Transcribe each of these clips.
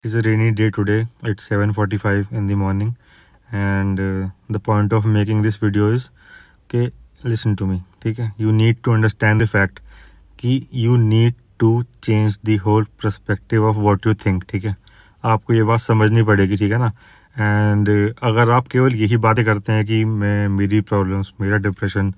It's a rainy day today. It's 7:45 in the morning, and the point of making this video is कि listen to me, ठीक है? You need to understand the fact कि you need to change the whole perspective of what you think, ठीक है? आपको ये बात समझनी पड़ेगी, ठीक है ना? एंड अगर आप केवल यही बातें करते हैं कि मेरी प्रॉब्लम्स, मेरा डिप्रेशन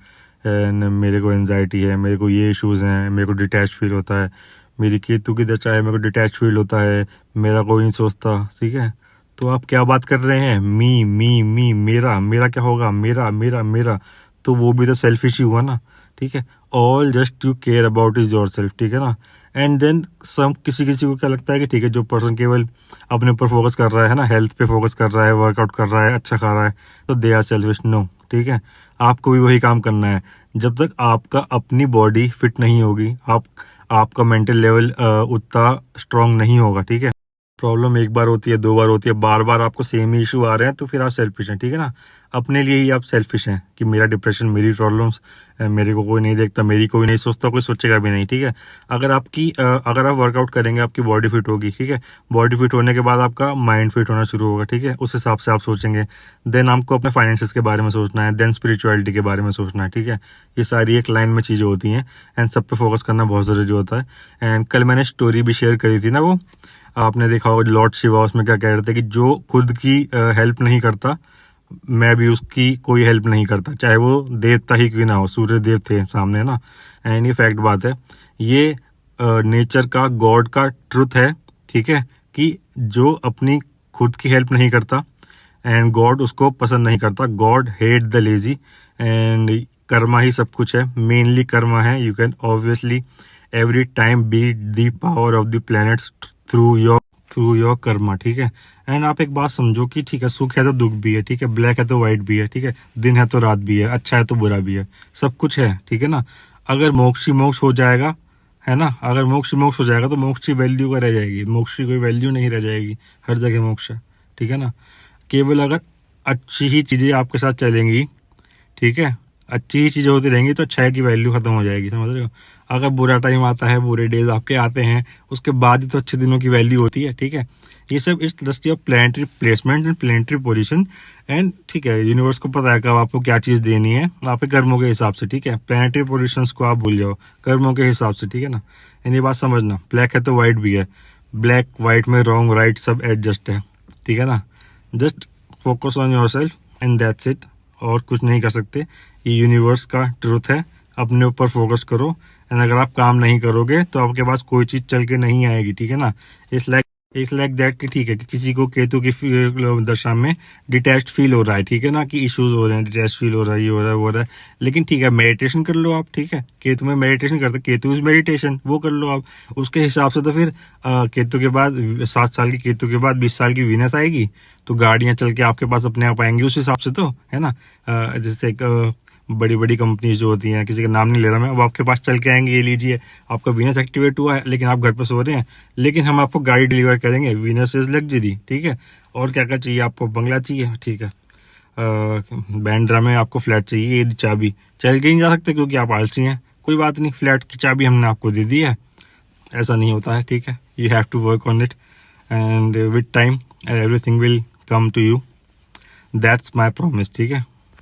एंड मेरे को एनजाइटी है, मेरे को ये इश्यूज़ हैं, मेरे को डिटैच फील होता है, मेरी केतु की दशा है, मेरे को डिटैच फील होता है, मेरा कोई नहीं सोचता, ठीक है? तो आप क्या बात कर रहे हैं? मी, मेरा, मेरा क्या होगा? मेरा, मेरा, मेरा। तो वो भी तो सेल्फिश ही हुआ ना, ठीक है? All just you care about is your self, ठीक है ना? एंड देन सम किसी को क्या लगता है कि ठीक है, जो पर्सन केवल अपने ऊपर फोकस कर रहा है ना, हेल्थ पे फोकस कर रहा है, वर्कआउट कर रहा है, अच्छा खा रहा है, तो दे आर सेल्फिश। नो, ठीक है? आपको भी वही काम करना है। जब तक आपका अपनी बॉडी फिट नहीं होगी, आपका मेंटल लेवल उतना स्ट्रांग नहीं होगा, ठीक है? प्रॉब्लम एक बार होती है, दो बार होती है, बार बार आपको सेम ही इशू आ रहे हैं, तो फिर आप सेल्फिश हैं, ठीक है ना? अपने लिए ही आप सेल्फिश हैं कि मेरा डिप्रेशन, मेरी प्रॉब्लम्स, मेरे को कोई नहीं देखता, मेरी कोई नहीं सोचता, कोई सोचेगा भी नहीं, ठीक है? अगर आप वर्कआउट करेंगे, आपकी बॉडी फिट होगी, ठीक है? बॉडी फिट होने के बाद आपका माइंड फिट होना शुरू होगा, ठीक है? उस हिसाब से आप सोचेंगे। देन आपको अपने फाइनेंसेस के बारे में सोचना है, देन स्पिरिचुअलिटी के बारे में सोचना है, ठीक है? ये सारी एक लाइन में चीज़ें होती हैं, एंड सब पे फोकस करना बहुत ज़रूरी होता है। एंड कल मैंने स्टोरी भी शेयर करी थी ना, वो आपने देखा होगा, लॉर्ड शिवा उसमें क्या कह रहे थे कि जो खुद की हेल्प नहीं करता, मैं भी उसकी कोई हेल्प नहीं करता, चाहे वो देवता ही क्यों ना हो, सूर्य देव थे सामने ना। एंड ये फैक्ट बात है, ये नेचर का, गॉड का ट्रुथ है, ठीक है? कि जो अपनी खुद की हेल्प नहीं करता, एंड गॉड उसको पसंद नहीं करता। God hate the lazy, and karma ही सब कुछ है, मेनली कर्मा है। You can obviously every time beat the power of the planets through your karma, ठीक है? एंड आप एक बात समझो कि ठीक है, सुख है तो दुख भी है, ठीक है? ब्लैक है तो वाइट भी है, ठीक है? दिन है तो रात भी है, अच्छा है तो बुरा भी है, सब कुछ है, ठीक है ना? अगर मोक्ष ही मोक्ष हो जाएगा, है ना? अगर मोक्ष ही मोक्ष हो जाएगा तो मोक्ष की वैल्यू का रह जाएगी? मोक्ष की कोई वैल्यू नहीं रह जाएगी, हर जगह मोक्ष है, ठीक है ना? केवल अगर अच्छी ही चीज़ें आपके साथ चलेंगी, ठीक है, अच्छी ही चीज़ें होती रहेंगी, तो अच्छाई की वैल्यू खत्म हो जाएगी, समझ रहे हो? अगर बुरा टाइम आता है, बुरे डेज आपके आते हैं, उसके बाद ही तो अच्छे दिनों की वैल्यू होती है, ठीक है? ये सब इस दृष्टि of planetary placement and planetary position, and ठीक है, यूनिवर्स को पता है कब आपको क्या चीज़ देनी है, आपके कर्मों के हिसाब से, ठीक है? प्लानिटरी पोजीशंस को आप भूल जाओ, कर्मों के हिसाब से, ठीक है ना? ये बात समझना, ब्लैक है तो वाइट भी है, ब्लैक वाइट में रॉन्ग राइट सब एडजस्ट है, ठीक है ना? Just focus on your self and that's it, और कुछ नहीं कर सकते। ये यूनिवर्स का ट्रुथ है, अपने ऊपर फोकस करो, एंड अगर आप काम नहीं करोगे तो आपके पास कोई चीज़ चल के नहीं आएगी, ठीक है ना? इट्स लाइक दैट कि ठीक है, कि किसी को केतु की दशा में डिटैच्ड फील हो रहा है, ठीक है ना? कि इश्यूज हो रहे हैं, डिटैच्ड फील हो रहा है, ये हो रहा है, वो हो रहा है, लेकिन ठीक है, मेडिटेशन कर लो आप, ठीक है? केतु में मेडिटेशन करते, केतु इज मेडिटेशन, वो कर लो आप। उसके हिसाब से तो फिर केतु के बाद 7 साल की केतु के बाद 20 साल की वीनस आएगी, तो गाड़ियां चल के आपके पास अपने आप आएंगी उस हिसाब से, तो है ना? जैसे एक बड़ी बड़ी कंपनीज जो होती हैं, किसी का नाम नहीं ले रहा मैं, वो आपके पास चल के आएंगे, ये लीजिए आपका वीनस एक्टिवेट हुआ है, लेकिन आप घर पर सो रहे हैं, लेकिन हम आपको गाड़ी डिलीवर करेंगे, वीनस इज लग्जरी, ठीक है? और क्या क्या चाहिए आपको? बंगला चाहिए, ठीक है? बैंड्रा में आपको फ्लैट चाहिए, ये चाबी, चल के नहीं जा सकते क्योंकि आप आलसी हैं, कोई बात नहीं, फ्लैट की चाबी हमने आपको दे दी है। ऐसा नहीं होता है, ठीक है? You have to work on it, and with time everything will come to you, that's my promise, ठीक है?